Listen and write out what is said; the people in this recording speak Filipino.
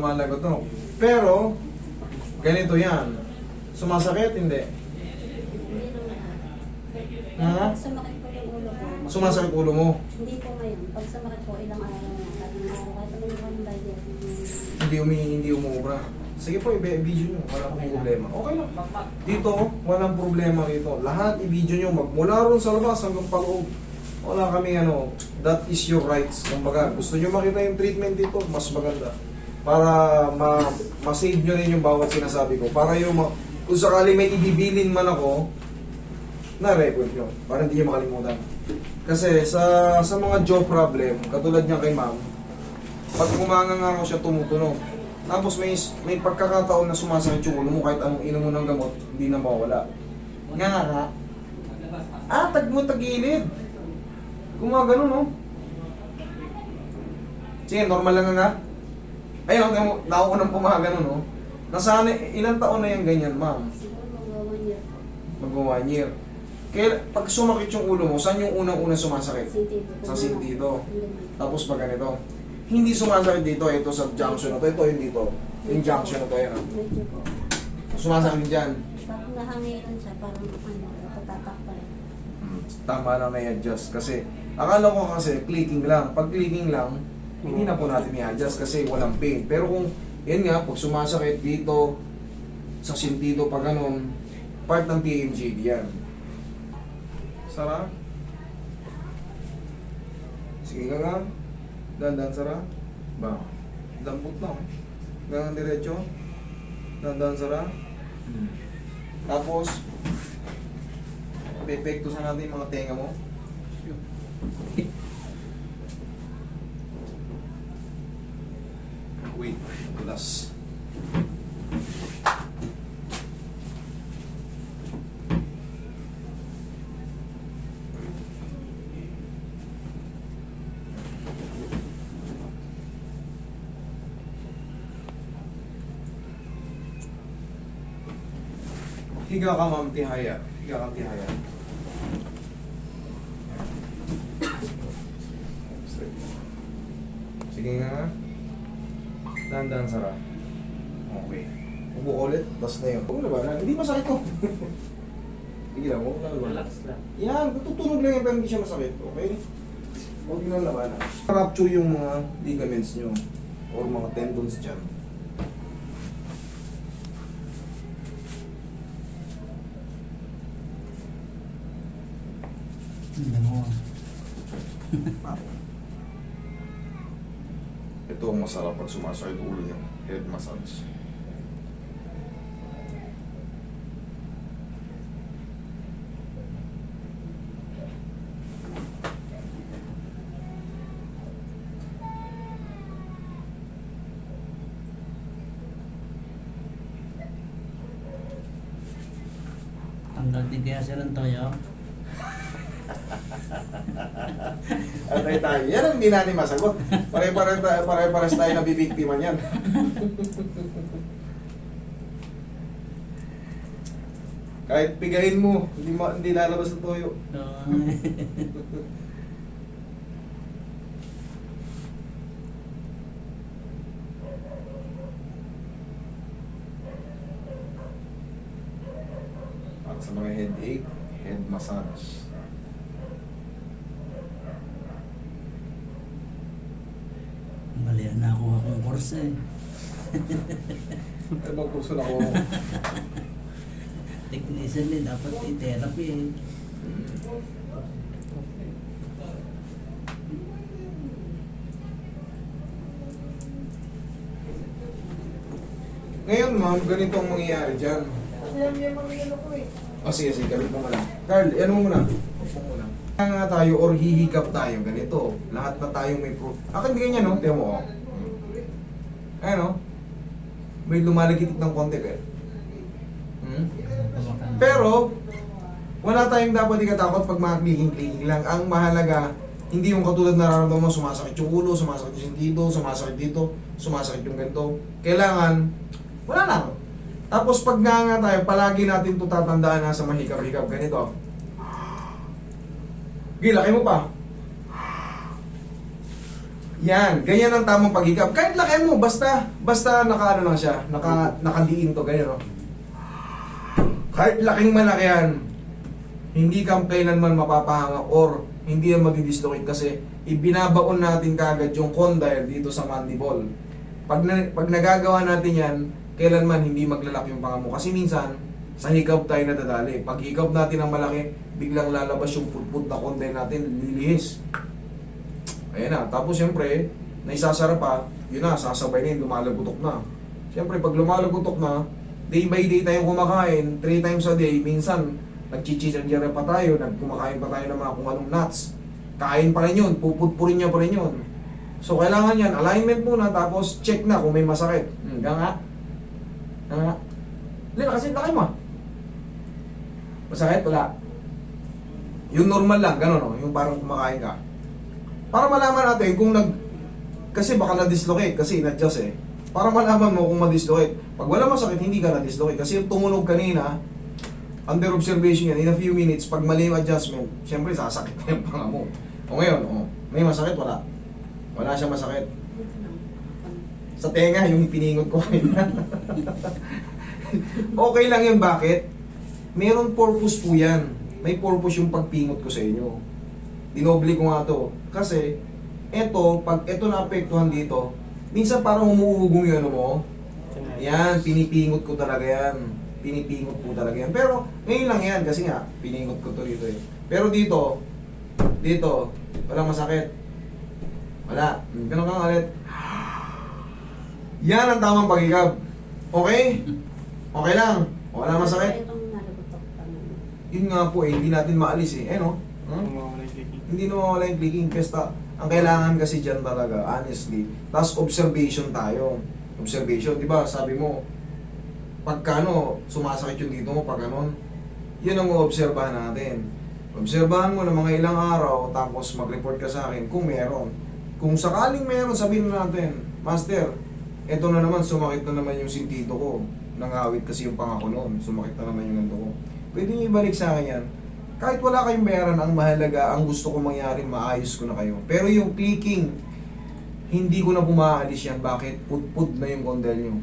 lumalagot no. Pero, ganito yan. Sumasakit, hindi. Hindi naman. Ha? Pag sumakit po yung ulo ko. Sumasakit ulo mo. Hindi po ngayon. Pag sumakit po, ilang araw na. Tatlong araw. Kahit naman yung bagay. Hindi umuubra. Sige po, i-video nyo. Wala akong problema. Okay lang. Dito, walang problema dito. Lahat i-video nyo. Magmula ron sa labas hanggang paloob. Wala kami that is your rights. Kumbaga, gusto nyo makita yung treatment dito, mas maganda. Para ma-save nyo rin yung bawat sinasabi ko. Para kung sakali may ibibilin man ako, na-record nyo. Para hindi nyo makalimutan. Kasi sa mga jaw problem, katulad niya kay ma'am, pag umanganga ako siya, tumutunog. Tapos may pagkakataon na sumasakit yung ulo mo kahit anong inom mo ng gamot, hindi na mawala. Nga. Tagilid. Gumagano, no? Sige, normal lang nga. Ayun, naunang pumagano, no? Nasaan, ilang taon na yung ganyan, ma'am? Siguro mag-1 year po. Mag-1 year. Kaya pag sumakit yung ulo mo, saan yung unang-unang sumasakit? Sentido. Sa sentido. Hindi. Tapos pag ganito, hindi sumasakit dito, ito sa junction na to, ito yung dito. Yung junction na to, yan. Medyo po. Sumasakit dyan. Pag nahangiran siya, parang patatak pa rin. Tama lang na i-adjust. Kasi, akala ko kasi clicking lang. Pag clicking lang, hindi na po natin i-adjust kasi walang pain. Pero kung, yan nga, pag sumasakit dito, sa sentido, pag ganun, part ng TMJD yan. Sara? Sige ka nga. Dandan, Sara. Ba? Lambot lang. Gangan diretso. Dandan, Sara. Tapos, pepekto sa natin yung mga tenga mo. Wait, plus. Higa ka, ma'am, tihaya. Higa ka, tihaya. Sige nga. Dahan-dahan, Sara. Okay. Ubo ka ulit, tas na yun. Huwag mo labanan. Hindi masakit to. Sige lang, huwag mo labanan. Relax lang. Yan, tutunog lang yan pero hindi siya masakit. Okay? Huwag mo lang labanan. Rupture yung mga ligaments nyo or mga tendons dyan. Ito ang masarap pag sumasakit ulo niya. Head massage. Tanggal din kaya sila ng toyo. Atay tayo. Yan ang hindi natin masagot. Pare-pares tayo nabibiktima niyan. Kahit pigain mo, hindi lalabas ang toyo. At sa mga headache, head massage. Malian na ako akong kursa eh. Ano bang kurso na ako? Technician din, dapat i-therapy eh. Ngayon ma'am, ganito ang mangyayari dyan. Kasi lang yung mga ano ko eh. Sige, galit mo muna. Carl, ano mo muna? Upo muna. Kaya nga tayo or hihikap tayo, ganito. Lahat na tayo may proof. Akin ganyan, no? Tiyan mo, oh. Ayan, no? May lumalagitik ng konti, eh. Pero, wala tayong dapat ikatakot pag mga clicking lang. Ang mahalaga, hindi yung katulad nararamdaman mo, sumasakit yung ulo, sumasakit yung sentido, sumasakit dito, sumasakit yung ganito. Kailangan, wala lang. Tapos pag nga tayo, palagi natin ito tatandaan na sa mahikap-hikap. Ganito. Gilaki mo pa. Yan, ganyan ang tamang paghikap. Kahit laki mo, basta nakaano lang siya, nakadiin to, ganyan, no? Kahit laking malaki yan, hindi ka kailanman mapapahanga or hindi yan madidislocate kasi ibinabaon natin kagad yung condyle dito sa mandible. Pag nagagawa natin yan, kailanman hindi maglalak yung panga mo. Kasi minsan, sa hikab tayo nadadali. Pag hikab natin ang malaki, biglang lalabas yung putput na condyle natin, lilihis. Ayan na. Tapos siyempre, naisasara pa, yun na, sasabay na yun, lumalagutok na. Siyempre, pag lumalagutok na, day by day tayong kumakain, 3 times a day, minsan, nagchichichanjera pa tayo, nagkumakain pa tayo ng mga kung anong nuts. Kain pa rin yun, puputpurin niya pa rin yun. So, kailangan yan, alignment muna, tapos check na kung may masakit. Ganga. Ganga. Lila, kasi laki mo. Masakit? Wala. Yung normal lang, gano'n, no? Yung parang kumakain ka. Para malaman natin kung kasi baka na-dislocate, kasi in-adjust eh. Para malaman mo kung ma-dislocate. Pag wala masakit, hindi ka na-dislocate. Kasi yung tumunog kanina, under observation yan, in a few minutes, pag mali yung adjustment, syempre sasakit na yung panga mo. O ngayon, may masakit? Wala. Wala siya masakit. Sa tenga, yung piningot ko kanina. Okay lang yun, bakit? Meron purpose po yan. May purpose yung pagpingot ko sa inyo. Dinoble ko nga to. Kasi, pag eto naapektuhan dito, minsan parang umuugong yun mo. Yan, pinipingot ko talaga yan. Pinipingot po talaga yan. Pero, ngayon lang yan, kasi nga, piningot ko to dito eh. Pero dito, walang masakit. Wala. Ganun kang ulit. Yan ang tamang paghikab. Okay? Okay lang. Wala masakit. Itong nalagutok pa naman. Yun nga po eh, hindi natin maalis eh. No? Hindi nawawala yung clicking. Basta, ang kailangan kasi dyan talaga, honestly, tapos observation tayo. Observation, di ba? Sabi mo, pagka sumasakit yung dito mo, pag ganon, yun ang obserbahan natin. Obserbahan mo ng mga ilang araw, tapos mag-report ka sa akin kung meron. Kung sakaling meron, sabihin natin, Master, eto na naman, sumakit na naman yung sentido ko. Nangawit kasi yung pangako noon, sumakit na naman yung ganito ko. Pwede nyo ibalik sa akin yan. Kahit wala kayong bayaran, ang mahalaga, ang gusto ko mangyari, maayos ko na kayo. Pero yung clicking, hindi ko na pumaalis yan. Bakit? Put-put na yung condyle nyo.